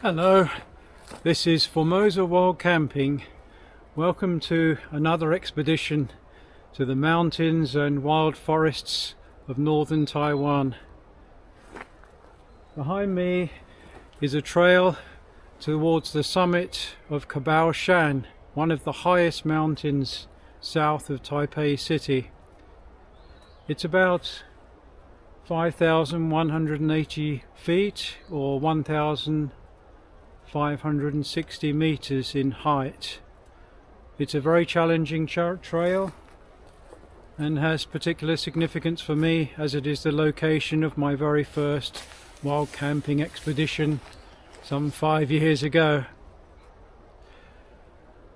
Hello, this is Formosa Wild Camping. Welcome to another expedition to the mountains and wild forests of northern Taiwan. Behind me is a trail towards the summit of Kaboashan, one of the highest mountains south of Taipei City. It's about 5,180 feet or 1,560 meters in height. It's a very challenging trail and has particular significance for me as it is the location of my very first wild camping expedition some 5 years ago.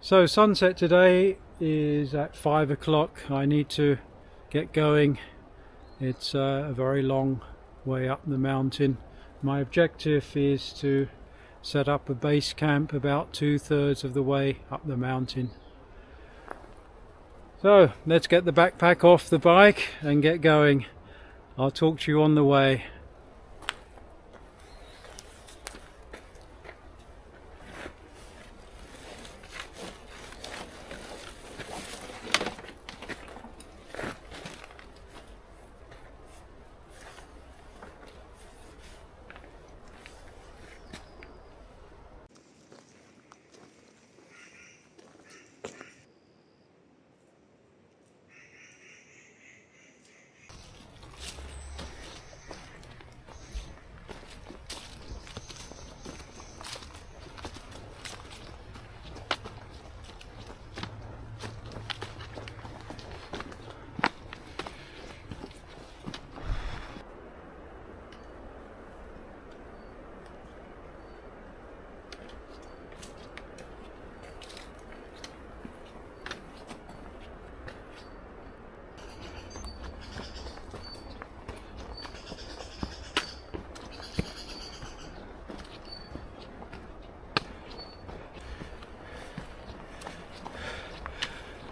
So sunset today is at 5 o'clock. I need to get going. It's a very long way up the mountain. My objective is to set up a base camp about 2/3 of the way up the mountain. So let's get the backpack off the bike and get going. I'll talk to you on the way.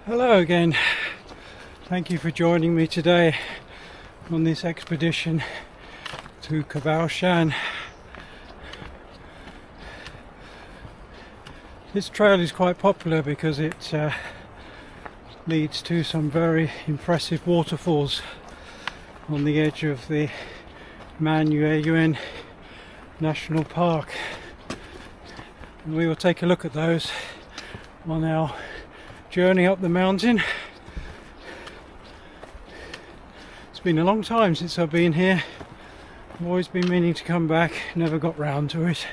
Hello again. Thank you for joining me today on this expedition to Kabaoshan. This trail is quite popular because it leads to some very impressive waterfalls on the edge of the Yunsen National Park. And we will take a look at those on our journey up the mountain. It's been a long time since I've been here. I've always been meaning to come back, never got round to it.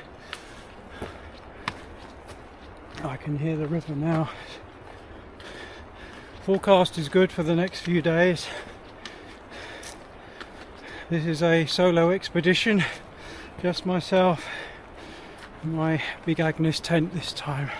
I can hear the river now. Forecast is good for the next few days. This is a solo expedition, just myself and my big Agnes tent this time.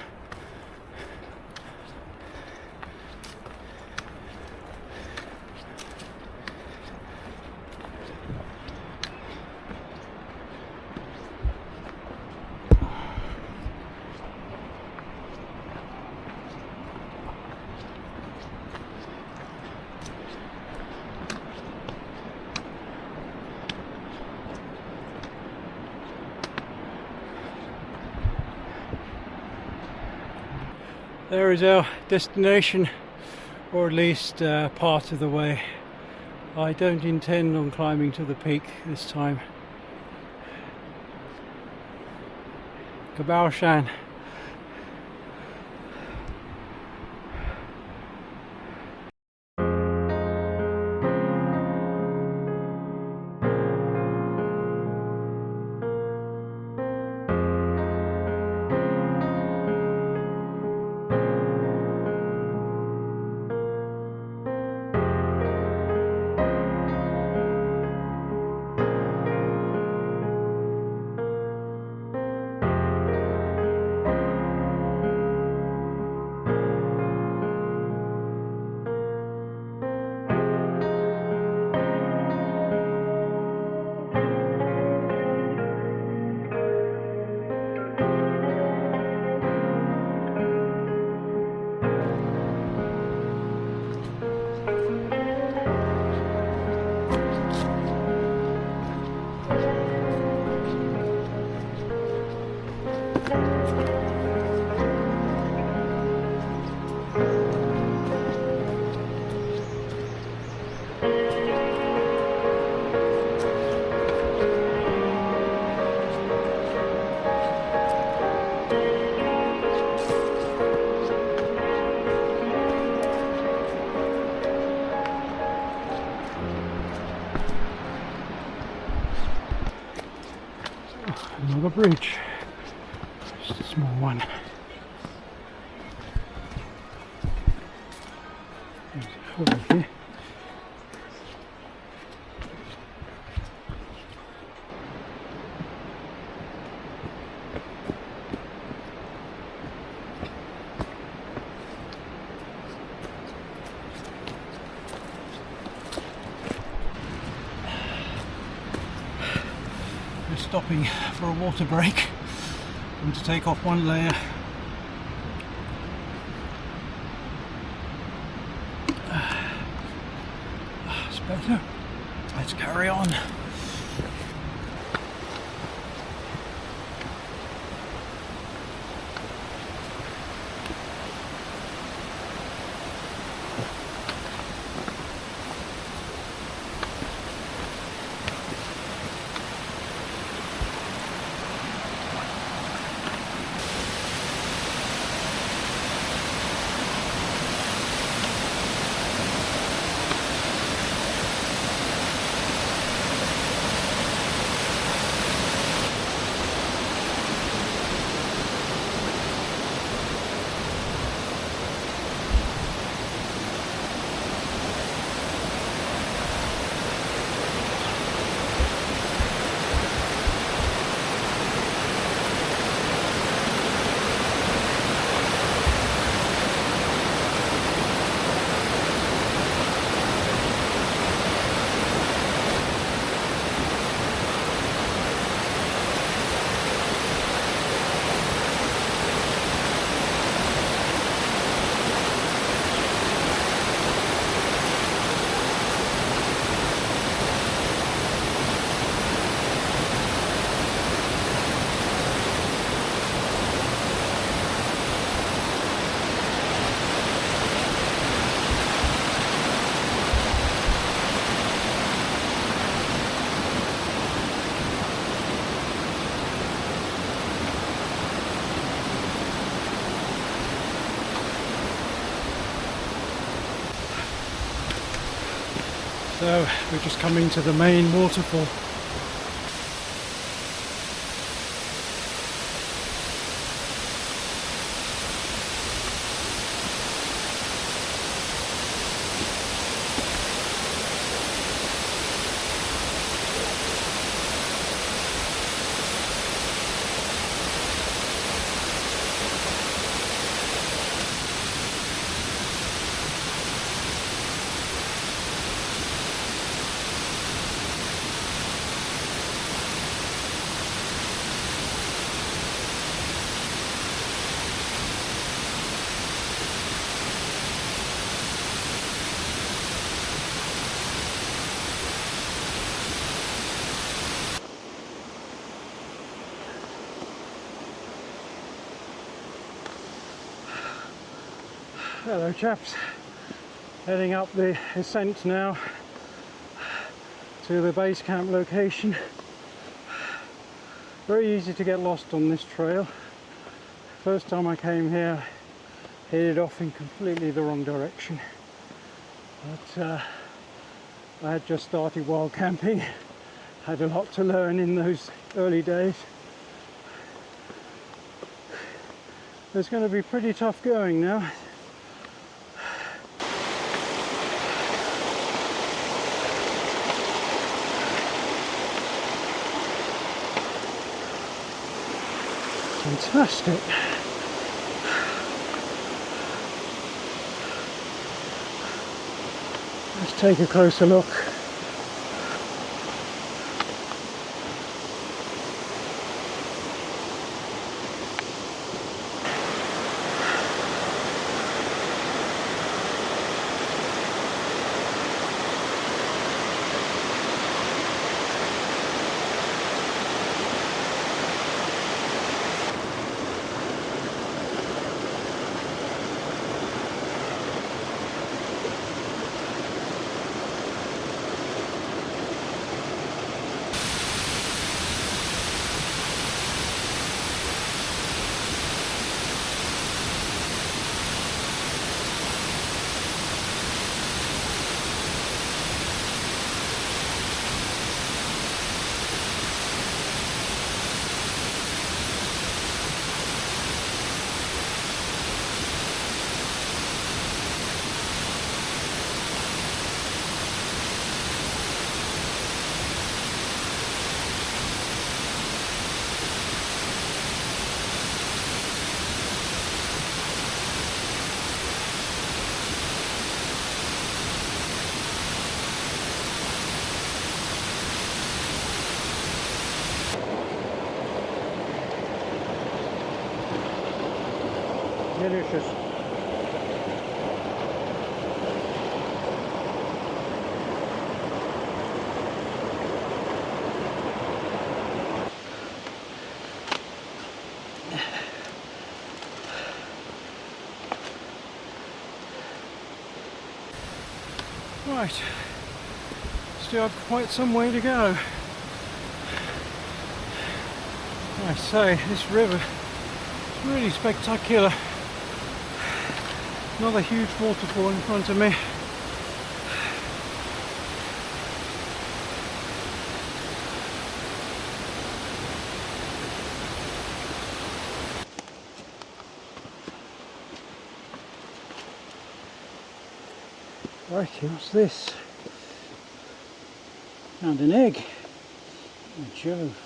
There is our destination, or at least part of the way. I don't intend on climbing to the peak this time. Kabaoshan. Another bridge, just a small one. Over here. We're stopping for a water break and to take off one layer. It's better. Let's carry on. So we're just coming to the main waterfall. Hello chaps, heading up the ascent now to the base camp location. Very easy to get lost on this trail. First time I came here, headed off in completely the wrong direction. But I had just started wild camping, had a lot to learn in those early days. It's going to be pretty tough going now. Fantastic. Let's take a closer look. delicious. Right, still have quite some way to go. I say, this river is really spectacular. Another huge waterfall in front of me. Right, what's this? Found an egg. Oh, Jove.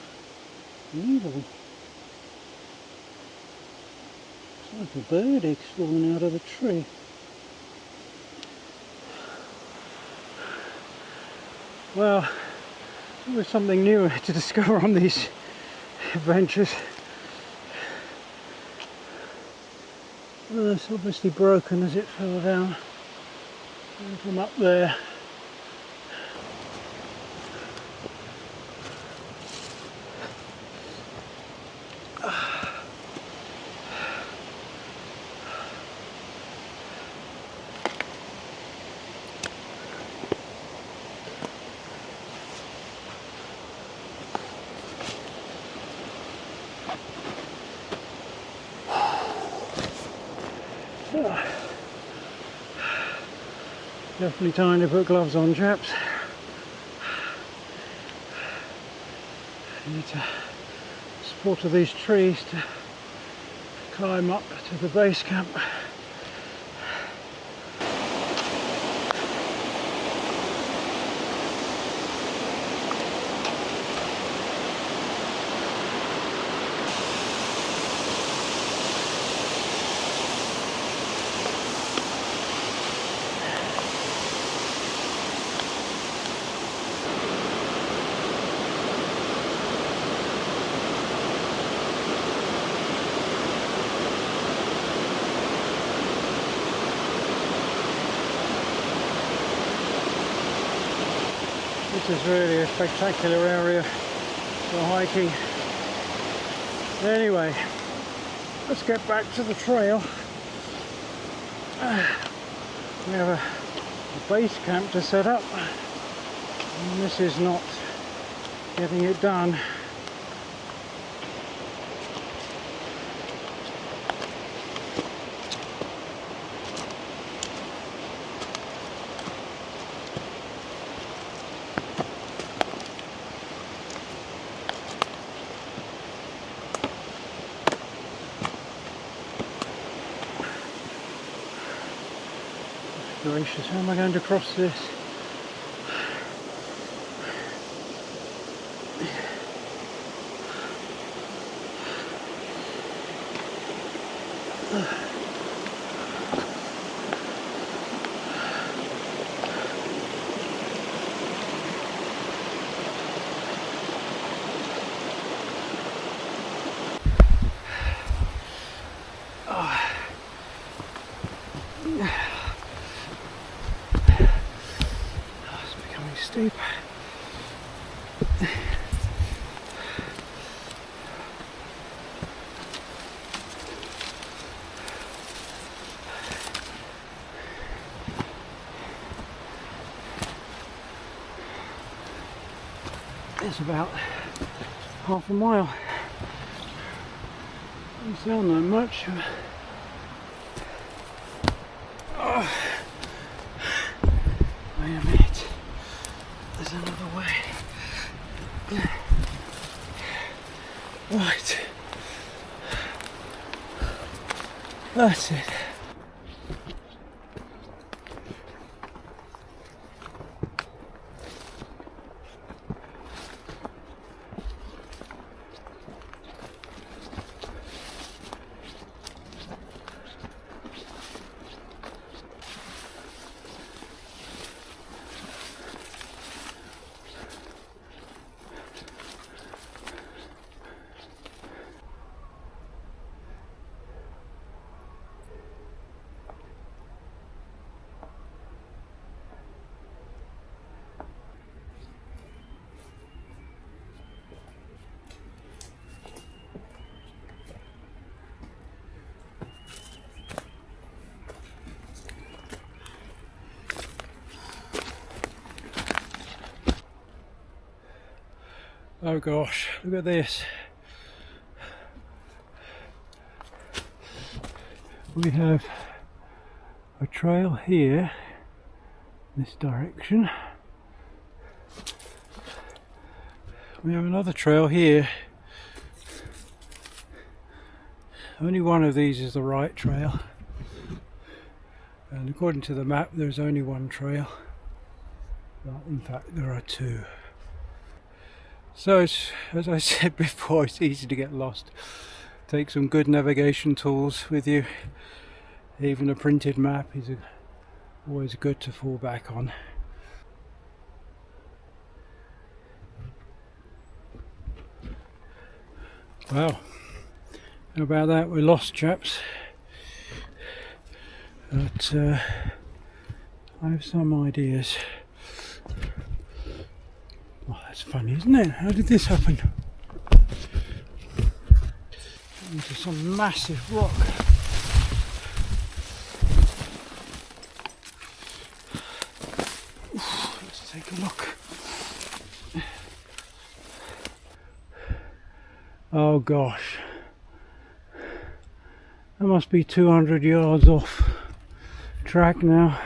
Evil. It's like a bird egg falling out of the tree. Well, there was something new to discover on these adventures. Well, it's obviously broken as it fell down. And from up there. Definitely time to put gloves on, chaps. Need to support of these trees to climb up to the base camp. This is really a spectacular area for hiking. Anyway, let's get back to the trail. We have a base camp to set up, and this is not getting it done. Gracious, how am I going to cross this? Steep. It's about half a mile. Doesn't sound that much. Oh. Wait a minute. There's another way. Right. That's it. Oh gosh, look at this. We have a trail here, this direction. We have another trail here. Only one of these is the right trail, and according to the map there's only one trail, but in fact there are two. So as I said before, it's easy to get lost. Take some good navigation tools with you. Even a printed map is always good to fall back on. Well, how about that? We're lost, chaps. But I have some ideas. Oh, that's funny, isn't it? How did this happen? Into some massive rock. Oof, let's take a look. Oh gosh. That must be 200 yards off track now.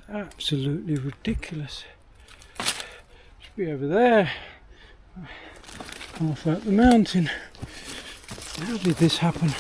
Absolutely ridiculous. Should be over there, half up the mountain. How did this happen?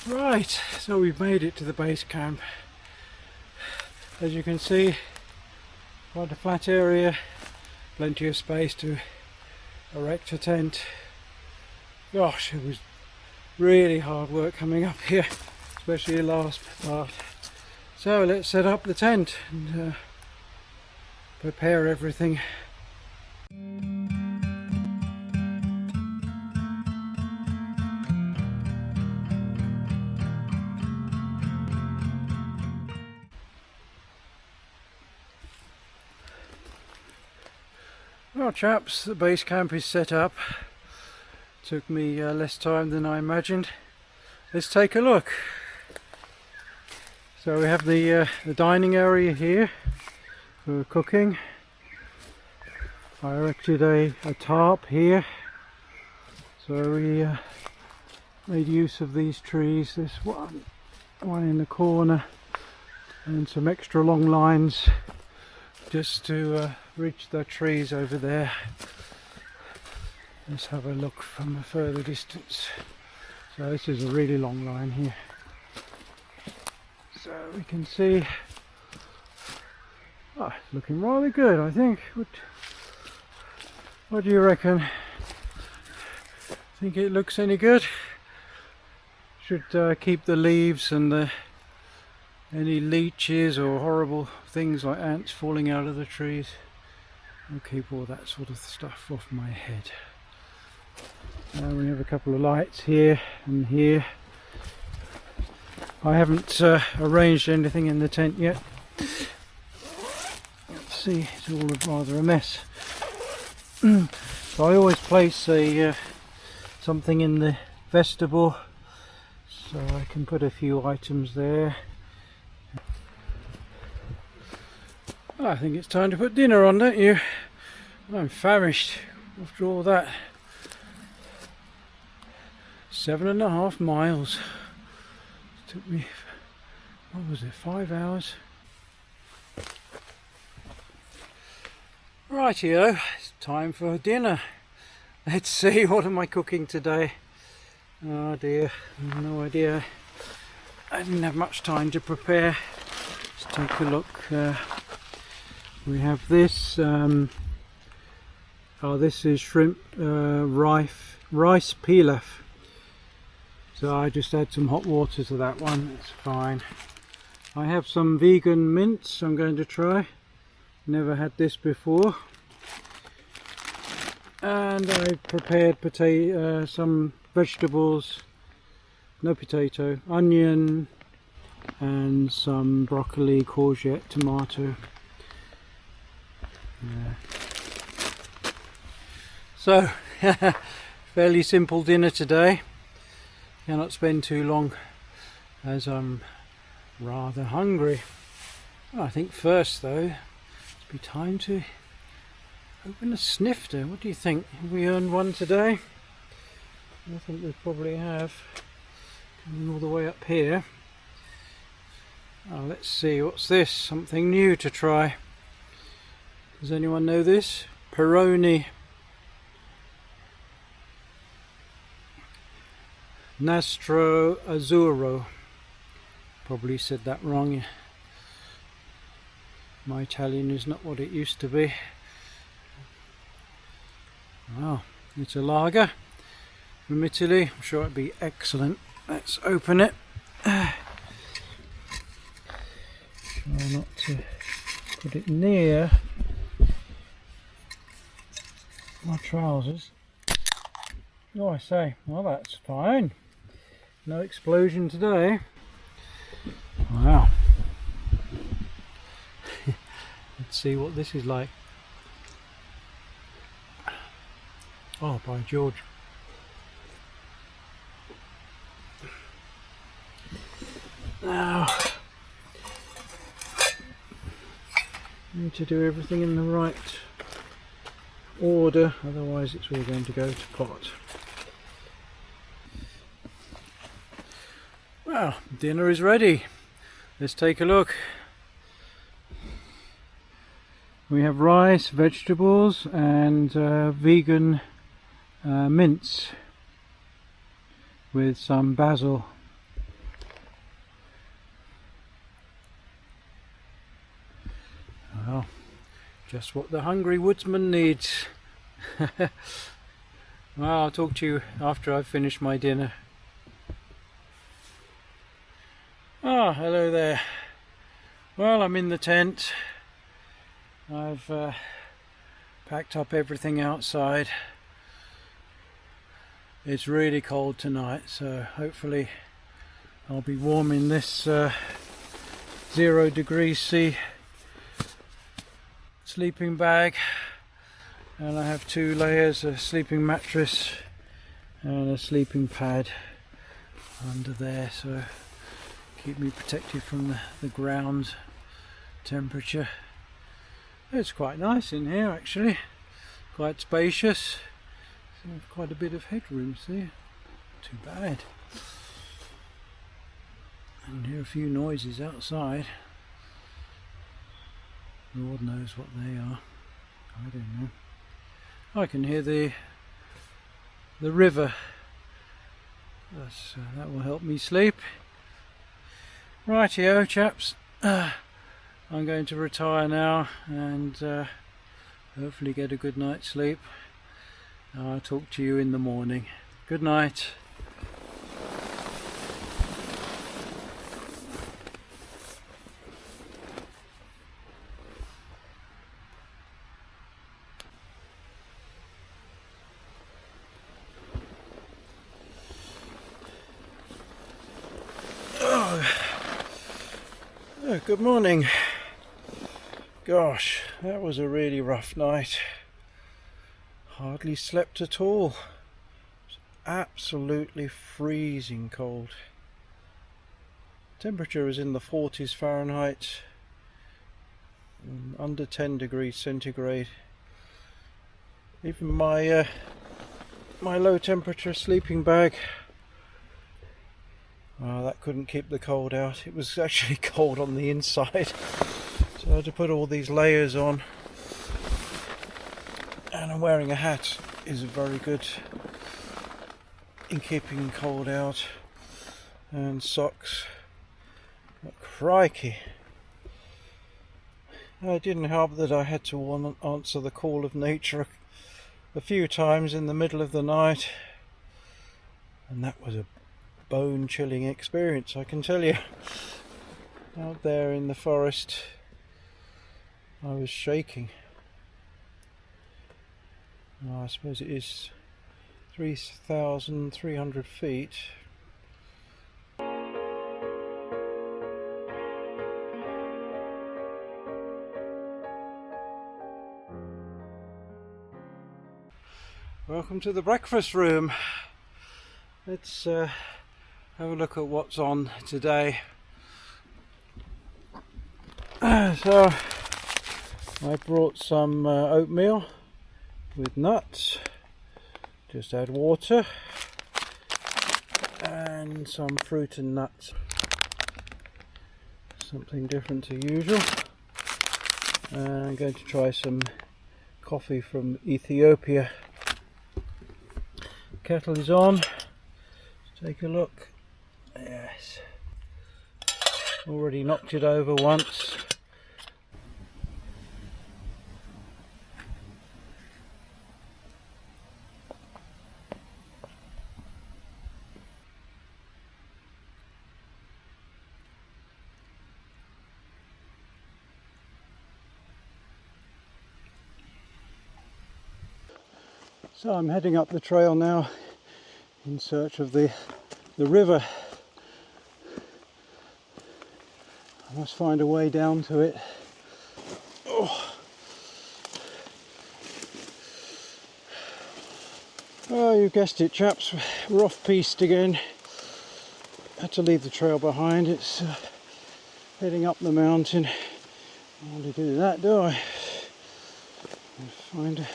Right, so we've made it to the base camp. As you can see, quite a flat area, plenty of space to erect a tent. Gosh, it was really hard work coming up here, especially the last part. So let's set up the tent and prepare everything. Well chaps, the base camp is set up. Took me less time than I imagined. Let's take a look. So we have the dining area here for cooking. I erected a tarp here. So we made use of these trees. This one in the corner, and some extra long lines just to reach the trees over there. Let's have a look from a further distance. So this is a really long line here. So we can see, it's looking rather good, I think. What do you reckon? Think it looks any good? Should keep the leaves and any leeches or horrible things like ants falling out of the trees. I'll keep all that sort of stuff off my head. We have a couple of lights here and here. I haven't arranged anything in the tent yet. Let's see, it's all rather a mess. So I always place something in the vestibule, so I can put a few items there. I think it's time to put dinner on, don't you? I'm famished after all that. 7.5 miles. It took me what was it, 5 hours? Rightio, it's time for dinner. Let's see, what am I cooking today? Oh dear, no idea. I didn't have much time to prepare. Let's take a look. We have this. This is shrimp rice pilaf. So I just add some hot water to that one. It's fine. I have some vegan mince I'm going to try. Never had this before. And I prepared potato, some vegetables, no potato, onion, and some broccoli, courgette, tomato. So, fairly simple dinner today. Cannot spend too long as I'm rather hungry. Well, I think first though, it's be time to open a snifter. What do you think? Have we earned one today? I think we probably have. Coming all the way up here. Oh, let's see, what's this? Something new to try. Does anyone know this? Peroni Nastro Azzurro. Probably said that wrong. My Italian is not what it used to be. Wow, it's a lager from Italy. I'm sure it'd be excellent. Let's open it. Try not to put it near my trousers. Oh, I say, well, that's fine. No explosion today. Wow. Let's see what this is like. Oh, by George. Now, need to do everything in the right order, otherwise it's all going to go to pot. Well, dinner is ready. Let's take a look. We have rice, vegetables, and vegan mince with some basil. Well, just what the hungry woodsman needs. Well, I'll talk to you after I've finished my dinner. Ah, hello there. Well, I'm in the tent. I've packed up everything outside. It's really cold tonight, so hopefully I'll be warm in this 0 degrees C sleeping bag. And I have 2 layers, a sleeping mattress and a sleeping pad under there, so keep me protected from the ground temperature. It's quite nice in here actually, quite spacious. So quite a bit of headroom, see? Too bad. I can hear a few noises outside. Lord knows what they are. I don't know. I can hear the river. That will help me sleep. Rightio, chaps. I'm going to retire now and hopefully get a good night's sleep. I'll talk to you in the morning. Good night. Oh, good morning. Gosh, that was a really rough night. Hardly slept at all. It's absolutely freezing cold. Temperature is in the 40s Fahrenheit, under 10 degrees centigrade. Even my low temperature sleeping bag Oh, that couldn't keep the cold out. It was actually cold on the inside. So I had to put all these layers on. And I'm wearing a hat is very good in keeping cold out. And socks. But crikey. It didn't help that I had to answer the call of nature a few times in the middle of the night. And that was a bone-chilling experience, I can tell you. Out there in the forest, I was shaking. I suppose it is 3,300 feet. Welcome to the breakfast room. Let's have a look at what's on today. So I brought some oatmeal with nuts, just add water and some fruit and nuts, something different to usual. I'm going to try some coffee from Ethiopia. Kettle is on. Let's take a look. Yes, already knocked it over once. So I'm heading up the trail now in search of the river. I must find a way down to it. Oh, you guessed it, chaps, we're off-piste again. Had to leave the trail behind. It's heading up the mountain. I want to do that, do I? Find a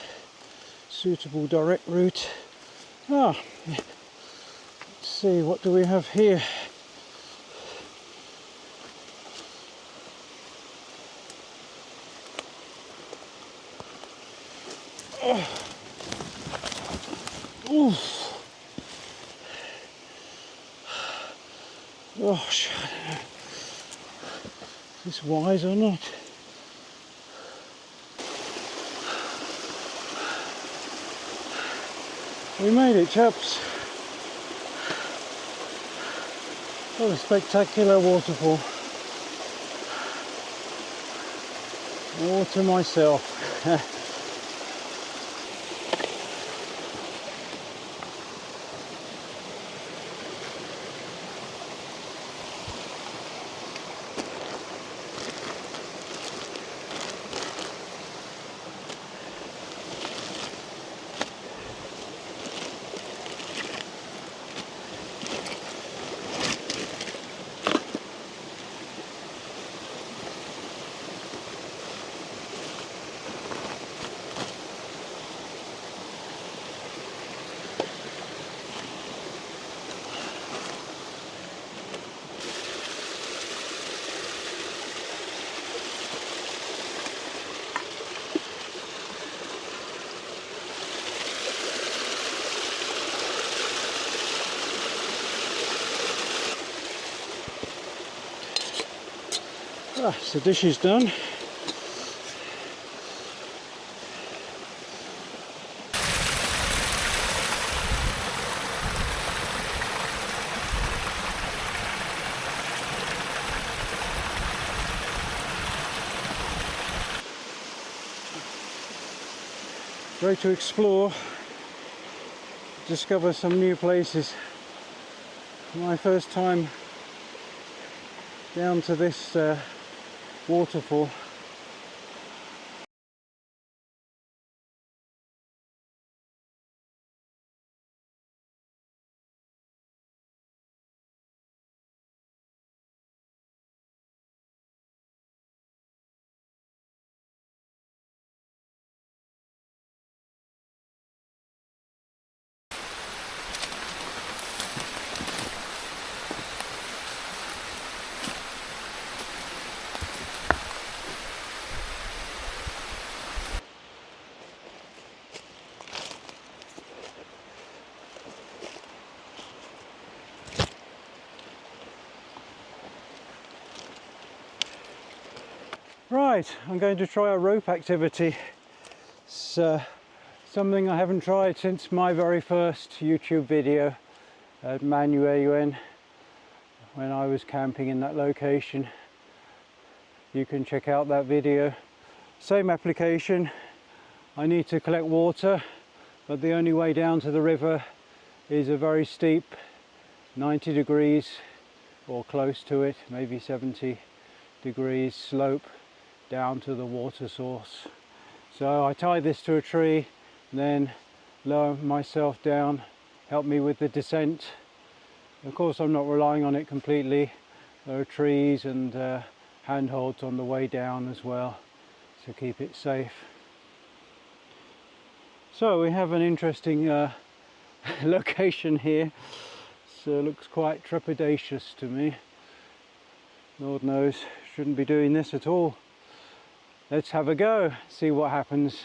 suitable direct route. Let's see, what do we have here? Oh, is this wise or not? We made it, chaps. What a spectacular waterfall. All to myself. So the dish is done. Great to explore, discover some new places. My first time down to this waterfall. Right, I'm going to try a rope activity. It's something I haven't tried since my very first YouTube video at Yunsen when I was camping in that location. You can check out that video. Same application. I need to collect water, but the only way down to the river is a very steep 90 degrees or close to it, maybe 70 degrees slope down to the water source. So I tie this to a tree, then lower myself down, help me with the descent. Of course I'm not relying on it completely. There are trees and handholds on the way down as well to keep it safe. So we have an interesting location here. So it looks quite trepidatious to me. Lord knows, shouldn't be doing this at all. Let's have a go, see what happens.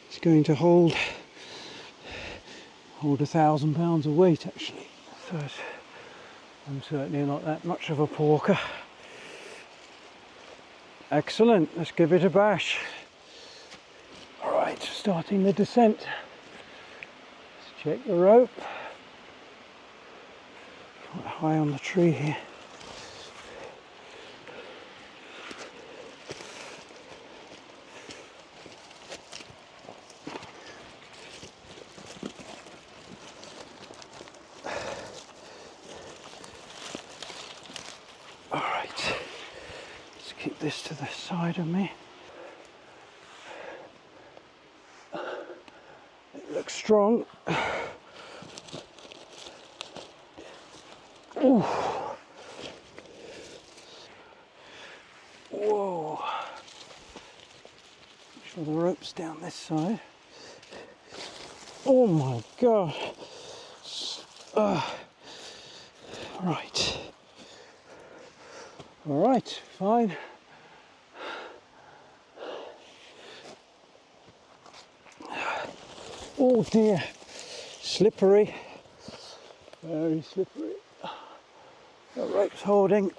It's going to hold 1,000 pounds of weight actually. So I'm certainly not that much of a porker. Excellent, let's give it a bash. Alright, starting the descent. Let's check the rope. Quite high on the tree here. Alright, let's keep this to the side of me. It looks strong. Ooh. Whoa. Make sure the rope's down this side. Oh my god. Right. Alright, fine. Oh dear. Slippery. Very slippery. The rope's holding.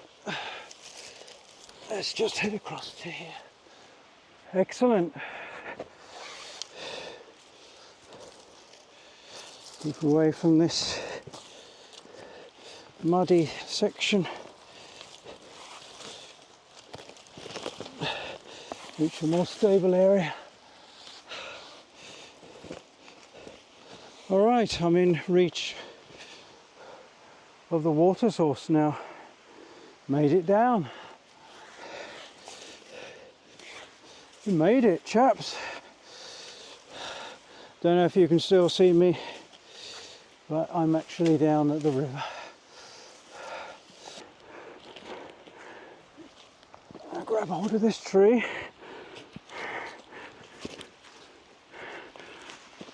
Let's just head across to here. Excellent. Keep away from this muddy section. Reach a more stable area. Alright, I'm in reach of the water source now. Made it down. We made it, chaps. Don't know if you can still see me, but I'm actually down at the river. I'll grab hold of this tree.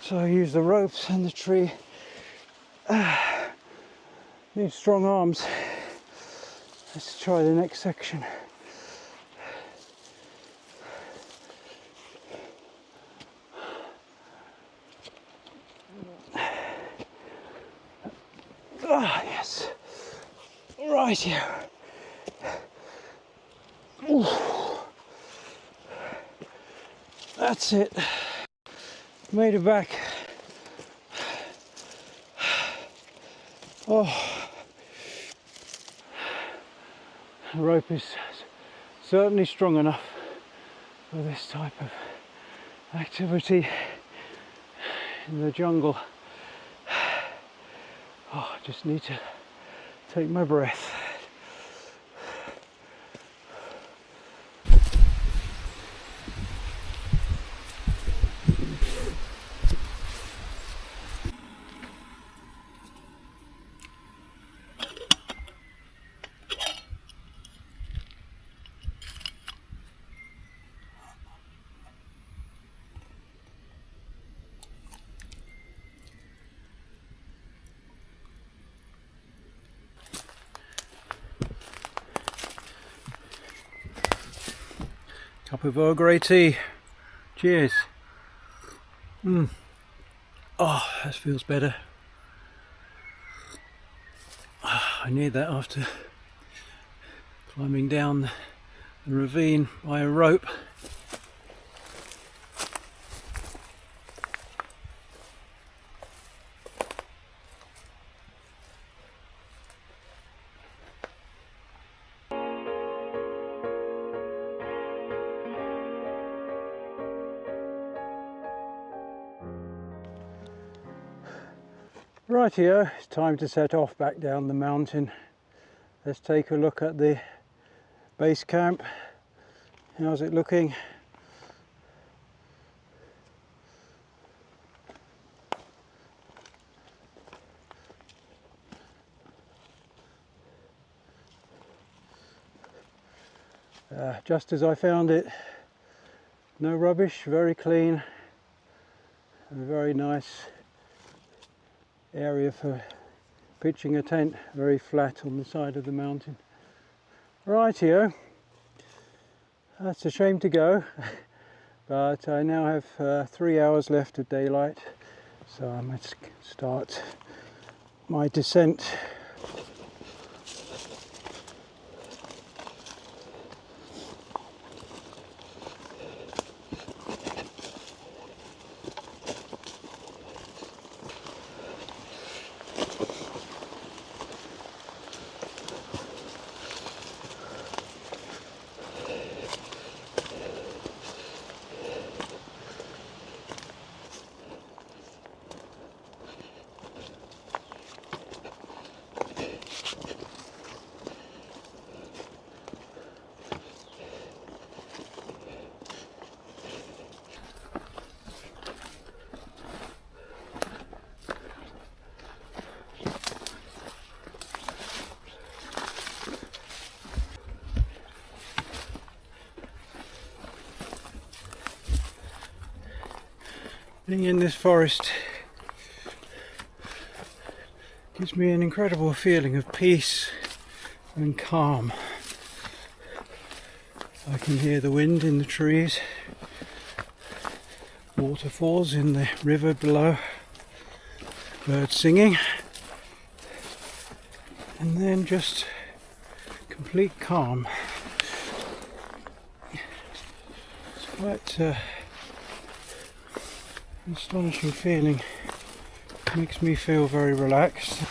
So I use the ropes and the tree. Need strong arms. Let's try the next section. Ah, yes. Right here. Ooh. That's it. Made it back. Oh, the rope is certainly strong enough for this type of activity in the jungle. Oh, I just need to take my breath. Cup of Earl Grey tea. Cheers. Oh, that feels better. I need that after climbing down the ravine by a rope. Rightio, it's time to set off back down the mountain. Let's take a look at the base camp. How's it looking? Just as I found it. No rubbish, very clean, and a very nice area for pitching a tent, very flat on the side of the mountain. Rightio, that's a shame to go, but I now have 3 hours left of daylight, so I must start my descent. Being in this forest gives me an incredible feeling of peace and calm. I can hear the wind in the trees, waterfalls in the river below, birds singing, and then just complete calm. It's quite astonishing feeling. Makes me feel very relaxed.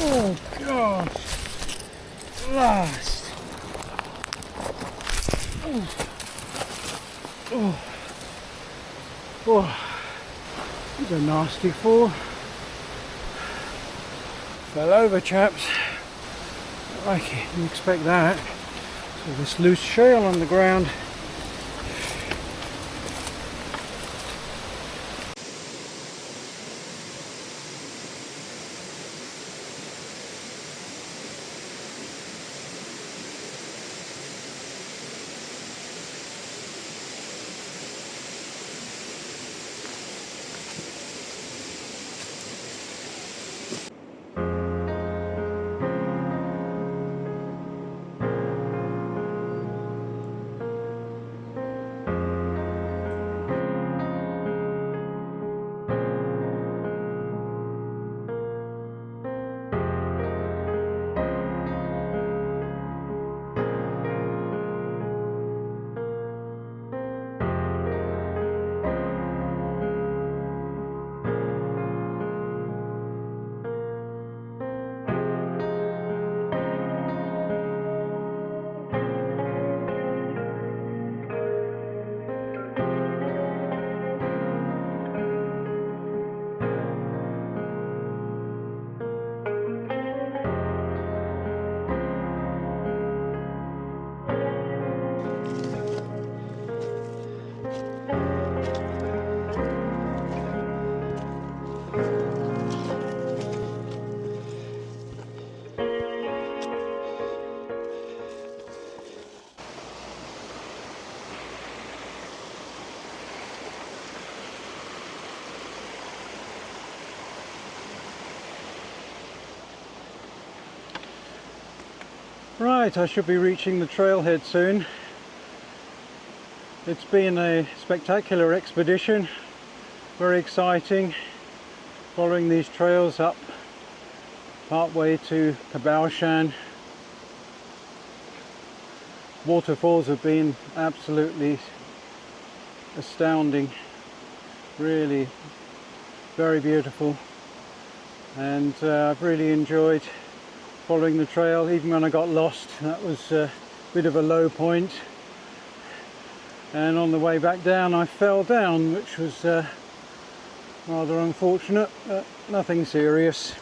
Oh gosh, last. Oh, it's a nasty fall. Fell over, chaps. Crikey, didn't expect that. So this loose shale on the ground. Right, I should be reaching the trailhead soon. It's been a spectacular expedition, very exciting, following these trails up part way to Kaboashan. Waterfalls have been absolutely astounding, really very beautiful, and I've really enjoyed following the trail. Even when I got lost, that was a bit of a low point, and on the way back down I fell down, which was rather unfortunate, but nothing serious.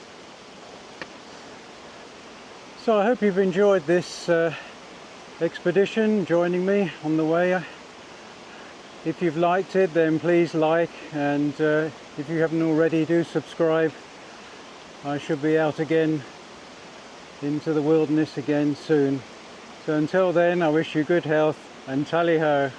So I hope you've enjoyed this expedition, joining me on the way. If you've liked it, then please like, and if you haven't already, do subscribe. I should be out again into the wilderness again soon. So until then, I wish you good health and tally ho.